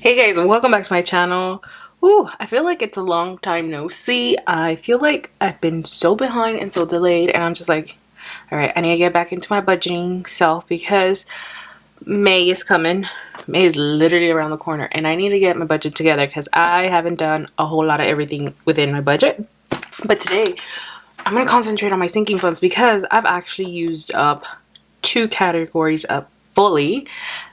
Hey guys, welcome back to my channel. Ooh, I feel like it's a long time no see. I feel like I've been so behind and so delayed, and I'm just like, alright, I need to get back into my budgeting self because May is coming. May is literally around the corner, and I need to get my budget together because I haven't done a whole lot of everything within my budget. But today, I'm going to concentrate on my sinking funds because I've actually used up 2 categories up fully,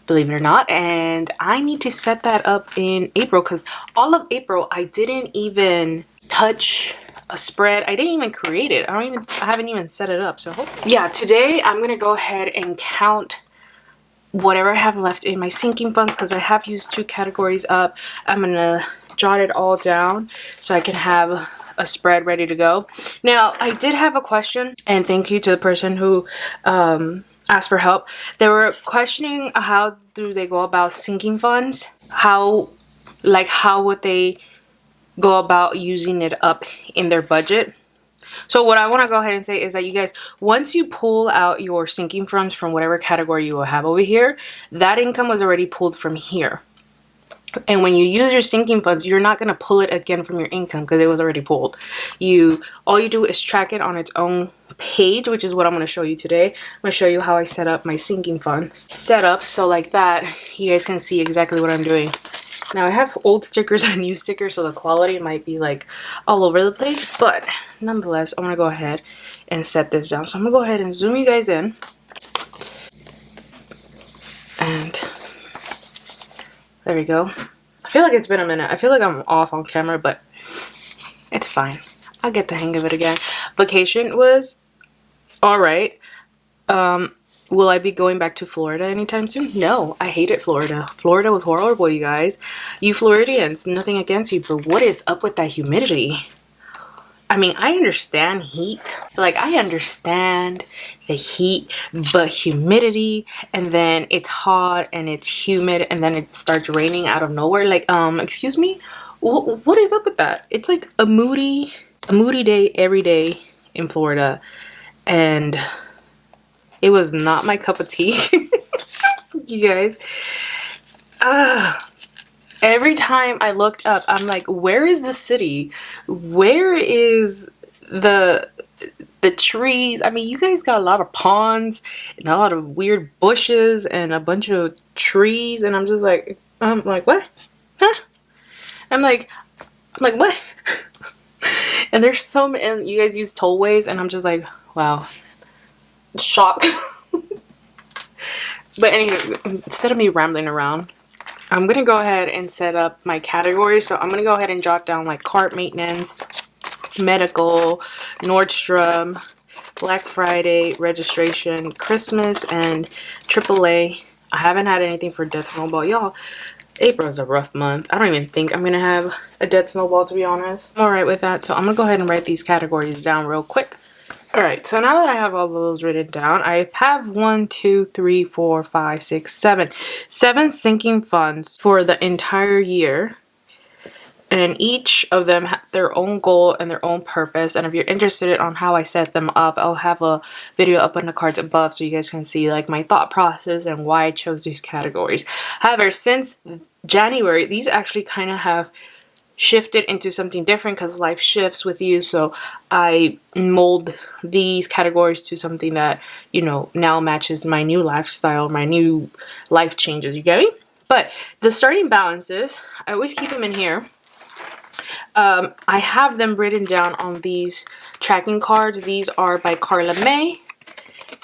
believe it or not, and I need to set that up in April because all of April I didn't even touch a spread. I didn't even create it. I haven't even set it up. So hopefully, yeah, today I'm gonna go ahead and count whatever I have left in my sinking funds because I have used 2 categories up. I'm gonna jot it all down so I can have a spread ready to go. Now, I did have a question, and thank you to the person who asked for help. They were questioning how do they go about sinking funds? How would they go about using it up in their budget? So what I want to go ahead and say is that you guys, once you pull out your sinking funds from whatever category you will have over here, that income was already pulled from here. And when you use your sinking funds, you're not going to pull it again from your income because it was already pulled. All you do is track it on its own page, which is what I'm going to show you today. I'm going to show you how I set up my sinking fund setup. So like that, you guys can see exactly what I'm doing. Now I have old stickers and new stickers, so the quality might be like all over the place, but nonetheless, I'm going to go ahead and set this down. So I'm going to go ahead and zoom you guys in. And there we go. I feel like it's been a minute. I feel like I'm off on camera, but it's fine. I'll get the hang of it again. Vacation was alright. Will I be going back to Florida anytime soon? No, I hated Florida. Florida was horrible, you guys. You Floridians, nothing against you, but what is up with that humidity? I mean, I understand heat. Like, I understand the heat, but humidity, and then it's hot and it's humid, and then it starts raining out of nowhere. Like, excuse me? What is up with that? It's like a moody day every day in Florida, and it was not my cup of tea. You guys. Every time I looked up, I'm like, where is the city? Where is the trees? I mean, you guys got a lot of ponds and a lot of weird bushes and a bunch of trees, and I'm like, what? Huh? I'm like, what? And there's so many, and you guys use tollways, and I'm just like, wow, shock. But anyway, instead of me rambling around, I'm going to go ahead and set up my categories. So I'm going to go ahead and jot down like cart maintenance, medical, Nordstrom, Black Friday, registration, Christmas, and AAA. I haven't had anything for Dead Snowball. Y'all, April is a rough month. I don't even think I'm going to have a Dead Snowball, to be honest. I'm alright with that. So I'm going to go ahead and write these categories down real quick. Alright, so now that I have all of those written down, I have 1, 2, 3, 4, 5, 6, 7. 7 sinking funds for the entire year. And each of them have their own goal and their own purpose. And if you're interested on how I set them up, I'll have a video up in the cards above so you guys can see like my thought process and why I chose these categories. However, since January, these actually kind of have shifted into something different because life shifts with you, so I mold these categories to something that, you know, now matches my new lifestyle, my new life changes, you get me? But the starting balances, I always keep them in here. I have them written down on these tracking cards. These are by Carla May.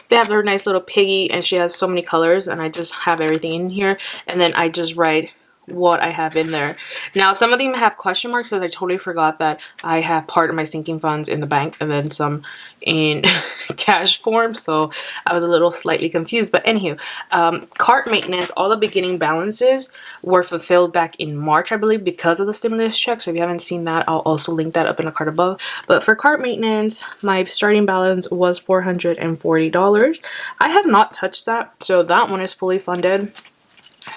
They have their nice little piggy, and she has so many colors, and I just have everything in here, and then I just write what I have in there. Now, some of them have question marks, so I totally forgot that I have part of my sinking funds in the bank and then some in cash form, so I was a little slightly confused. But anywho, cart maintenance, all the beginning balances were fulfilled back in March, I believe, because of the stimulus check. So if you haven't seen that, I'll also link that up in the card above. But for cart maintenance, my starting balance was $440. I have not touched that, so that one is fully funded.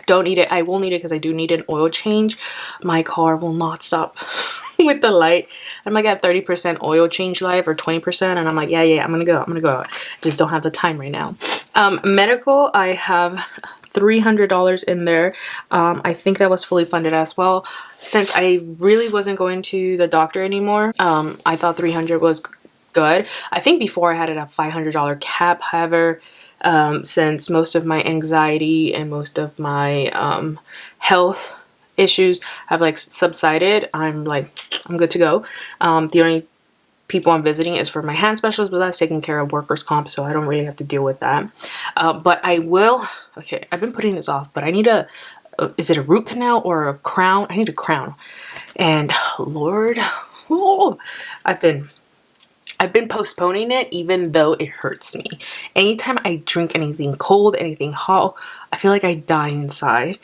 Don't need it. I will need it because I do need an oil change. My car will not stop with the light. I'm like at 30% oil change life or 20%, and I'm like, yeah, I'm gonna go. I just don't have the time right now. Medical, I have $300 in there. I think that was fully funded as well. Since I really wasn't going to the doctor anymore, I thought 300 was good. I think before I had it at $500 cap. However, since most of my anxiety and most of my health issues have like subsided, I'm good to go. The only people I'm visiting is for my hand specialist, but that's taking care of workers' comp, so I don't really have to deal with that. But I will. Okay, I've been putting this off, but I need a. Is it a root canal or a crown? I need a crown. And Lord, oh, I've been postponing it, even though it hurts me. Anytime I drink anything cold, anything hot, I feel like I die inside.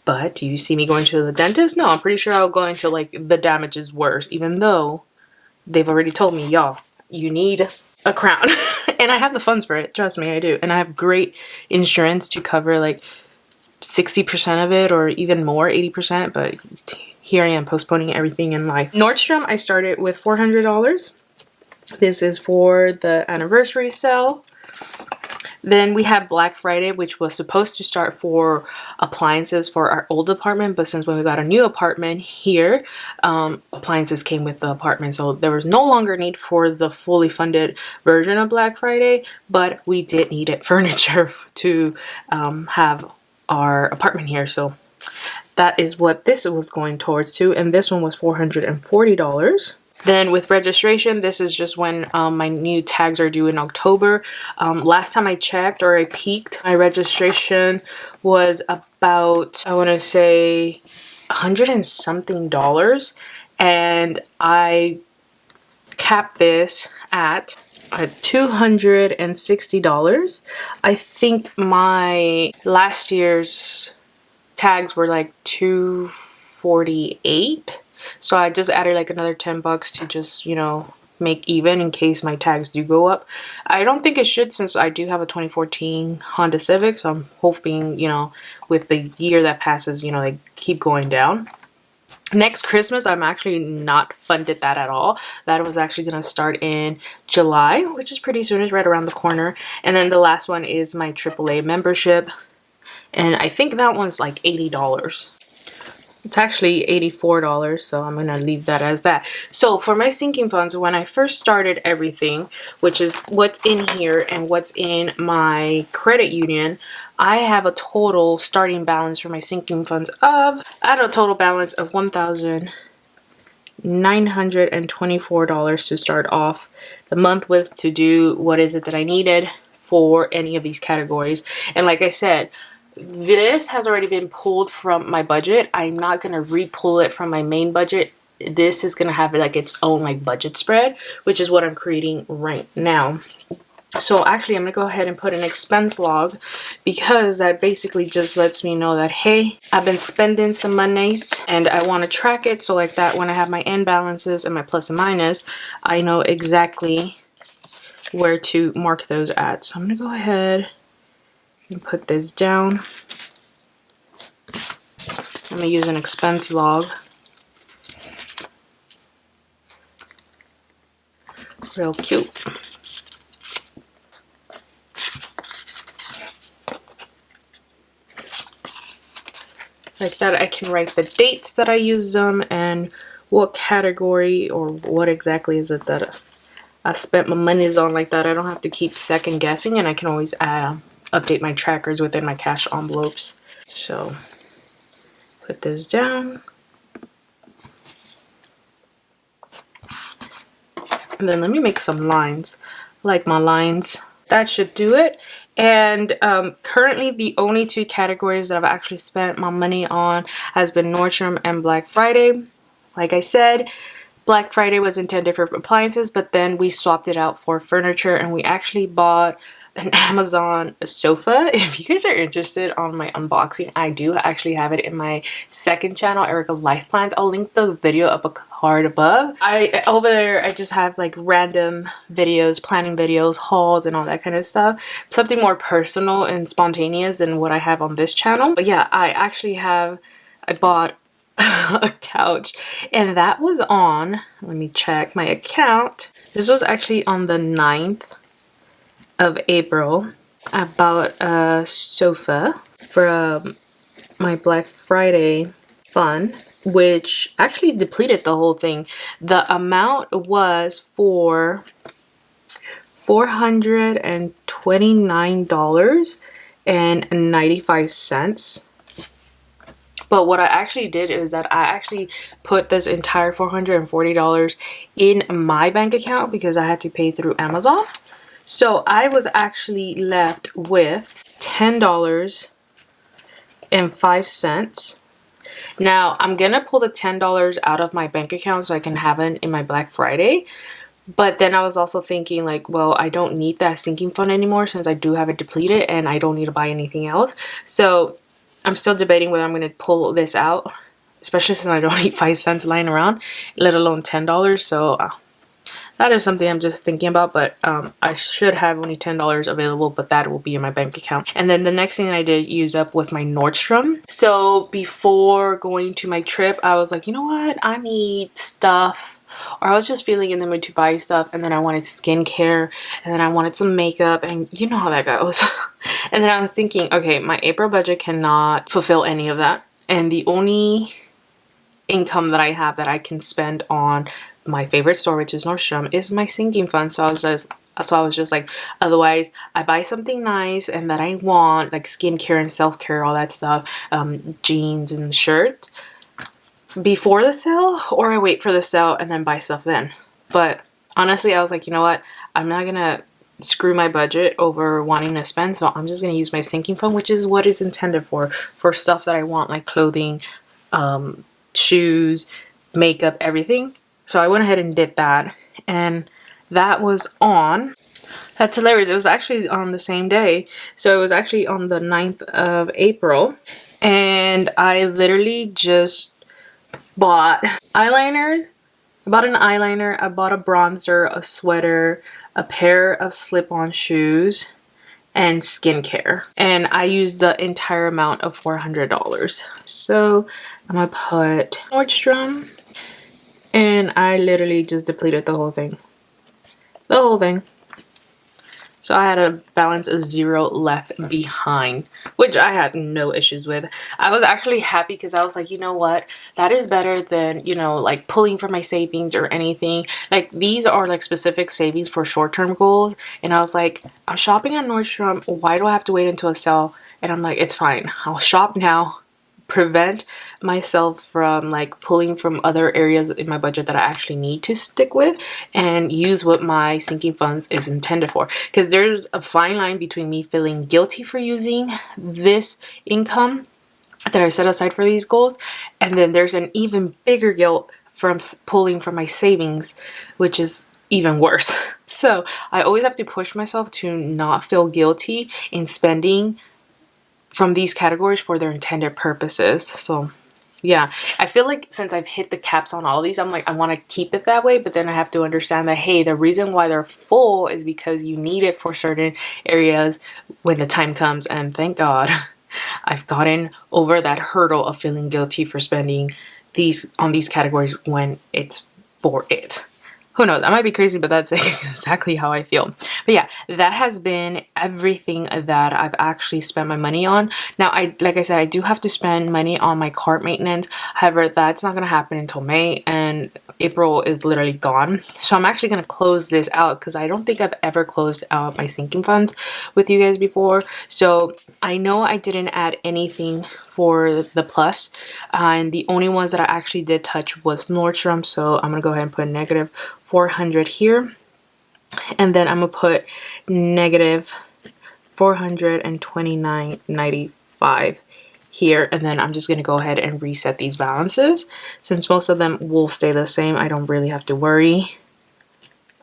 But do you see me going to the dentist? No, I'm pretty sure I'll go until like the damage is worse, even though they've already told me, y'all, you need a crown. And I have the funds for it. Trust me, I do. And I have great insurance to cover like 60% of it or even more, 80%. But here I am postponing everything in life. Nordstrom, I started with $400. This is for the anniversary sale. Then we have Black Friday, which was supposed to start for appliances for our old apartment, but since when we got a new apartment here, appliances came with the apartment, so there was no longer need for the fully funded version of Black Friday, but we did need it furniture to have our apartment here, so that is what this was going towards to, and this one was $440. Then with registration, this is just when my new tags are due in October. Last time I checked or I peeked, my registration was about, I want to say, $100 and something, and I capped this at $260. I think my last year's tags were like $248. So I just added like another $10 to just, you know, make even in case my tags do go up. I don't think it should, since I do have a 2014 Honda Civic. So I'm hoping, you know, with the year that passes, you know, they keep going down. Next Christmas, I'm actually not funded that at all. That was actually going to start in July, which is pretty soon. It's right around the corner. And then the last one is my AAA membership. And I think that one's like $80. It's actually $84, so I'm going to leave that as that. So for my sinking funds, when I first started everything, which is what's in here and what's in my credit union, I have a total starting balance for my sinking funds of, I had a total balance of $1,924 to start off the month with, to do what is it that I needed for any of these categories. And like I said, this has already been pulled from my budget. I'm not going to re-pull it from my main budget. This is going to have like its own like budget spread, which is what I'm creating right now. So actually, I'm going to go ahead and put an expense log, because that basically just lets me know that, hey, I've been spending some monies and I want to track it. So like that, when I have my end balances and my plus and minus, I know exactly where to mark those at. So I'm going to go ahead and put this down. I'm going to use an expense log. Real cute. Like that, I can write the dates that I use them and what category or what exactly is it that I spent my monies on. Like that, I don't have to keep second guessing, and I can always update my trackers within my cash envelopes. So put this down, and then let me make some lines, like my lines. That should do it. And currently the only two categories that I've actually spent my money on has been Nordstrom and Black Friday. Like I said, Black Friday was intended for appliances, but then we swapped it out for furniture, and we actually bought an Amazon sofa. If you guys are interested on my unboxing, I do actually have it in my second channel, Erika Life Plans. I'll link the video up a card above. Over there, I just have like random videos, planning videos, hauls, and all that kind of stuff. Something more personal and spontaneous than what I have on this channel. But yeah, I bought a couch, and that was on, let me check my account. This was actually on the 9th of April, I bought a sofa from my Black Friday fun, which actually depleted the whole thing. The amount was for $429.95. But what I actually did is that I actually put this entire $440 in my bank account because I had to pay through Amazon. So I was actually left with $10.05. Now I'm gonna pull the $10 out of my bank account so I can have it in my Black Friday. But then I was also thinking like, well, I don't need that sinking fund anymore since I do have it depleted and I don't need to buy anything else. So I'm still debating whether I'm going to pull this out, especially since I don't need 5 cents lying around, let alone $10. So that is something I'm just thinking about, but I should have only $10 available, but that will be in my bank account. And then the next thing I did use up was my Nordstrom. So before going to my trip, I was like, you know what? I need stuff. Or I was just feeling in the mood to buy stuff, and then I wanted skincare, and then I wanted some makeup, and you know how that goes. And then I was thinking, okay, my April budget cannot fulfill any of that. And the only income that I have that I can spend on my favorite store, which is Nordstrom, is my sinking fund. So I was just like, otherwise I buy something nice and that I want, like skincare and self-care, all that stuff, jeans and shirt before the sale, or I wait for the sale and then buy stuff then. But honestly, I was like, you know what? I'm not gonna screw my budget over wanting to spend, so I'm just gonna use my sinking fund, which is what it's intended for stuff that I want, like clothing, shoes, makeup, everything. So I went ahead and did that, and that was on, that's hilarious, it was actually on the same day. So it was actually on the 9th of April, and I literally just bought eyeliner. I bought an eyeliner, I bought a bronzer, a sweater, a pair of slip-on shoes, and skincare. And I used the entire amount of $400. So I'm gonna put Nordstrom, and I literally just depleted the whole thing. The whole thing. So I had a balance of 0 left behind, which I had no issues with. I was actually happy because I was like, you know what? That is better than, you know, like pulling from my savings or anything. Like these are like specific savings for short-term goals. And I was like, I'm shopping at Nordstrom. Why do I have to wait until a sale? And I'm like, it's fine. I'll shop now. Prevent myself from like pulling from other areas in my budget that I actually need to stick with, and use what my sinking funds is intended for. Because there's a fine line between me feeling guilty for using this income that I set aside for these goals, and then there's an even bigger guilt from pulling from my savings, which is even worse. So I always have to push myself to not feel guilty in spending from these categories for their intended purposes. So yeah, I feel like since I've hit the caps on all of these, I'm like, I want to keep it that way, but then I have to understand that, hey, the reason why they're full is because you need it for certain areas when the time comes. And thank God I've gotten over that hurdle of feeling guilty for spending these on these categories when it's for it. Who knows? I might be crazy, but that's exactly how I feel. But yeah, that has been everything that I've actually spent my money on. Now, like I said, I do have to spend money on my cart maintenance. However, that's not going to happen until May, and April is literally gone. So I'm actually going to close this out because I don't think I've ever closed out my sinking funds with you guys before. So I know I didn't add anything for the plus, and the only ones that I actually did touch was Nordstrom. So I'm going to go ahead and put negative 400 here, and then I'm gonna put negative 429.95 here, and then I'm just gonna go ahead and reset these balances. Since most of them will stay the same, I don't really have to worry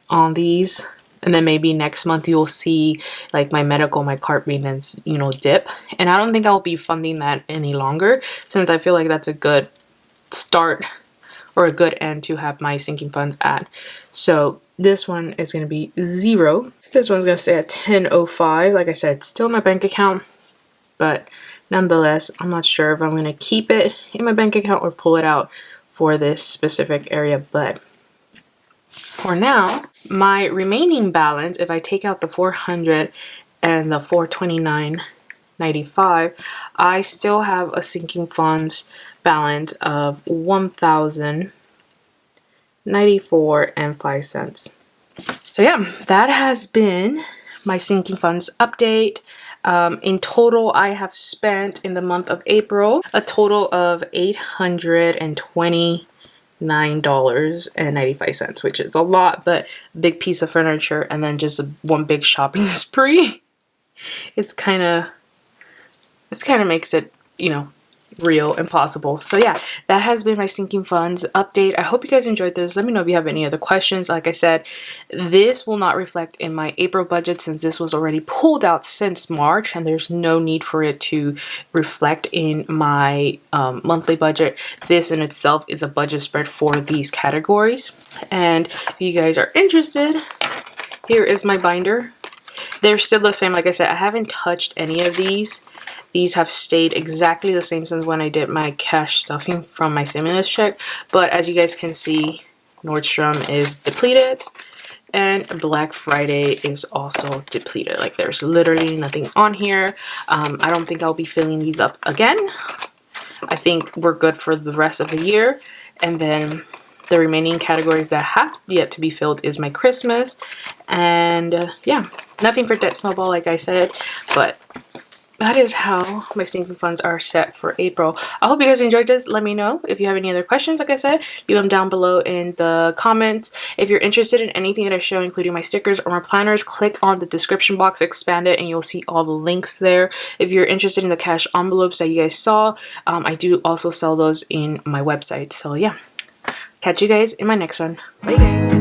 on these. And then maybe next month you'll see like my medical, my cart maintenance, you know, dip. And I don't think I'll be funding that any longer, since I feel like that's a good start or a good end to have my sinking funds at. So this one is going to be 0. This one's going to stay at 10.05. Like I said, it's still in my bank account, but nonetheless, I'm not sure if I'm going to keep it in my bank account or pull it out for this specific area. But for now, my remaining balance, if I take out the 400 and the $429.95, I still have a sinking funds balance of $1,094.05. So yeah, that has been my sinking funds update. In total, I have spent in the month of April a total of $829.95, which is a lot, but big piece of furniture and then just one big shopping spree. It's kind of makes it, real and possible. So yeah, that has been my sinking funds update. I hope you guys enjoyed this. Let me know if you have any other questions. Like I said, this will not reflect in my April budget since this was already pulled out since March, and there's no need for it to reflect in my monthly budget. This in itself is a budget spread for these categories. And if you guys are interested, here is my binder. They're still the same. Like I said, I haven't touched any of these. These have stayed exactly the same since when I did my cash stuffing from my stimulus check. But as you guys can see, Nordstrom is depleted. And Black Friday is also depleted. Like, there's literally nothing on here. I don't think I'll be filling these up again. I think we're good for the rest of the year. And then the remaining categories that have yet to be filled is my Christmas. And yeah, nothing for Debt Snowball, like I said. But that is how my sinking funds are set for April. I hope you guys enjoyed this. Let me know if you have any other questions. Like I said, leave them down below in the comments. If you're interested in anything that I show, including my stickers or my planners, click on the description box, expand it, and you'll see all the links there. If you're interested in the cash envelopes that you guys saw, I do also sell those in my website. So yeah, catch you guys in my next one. Bye guys.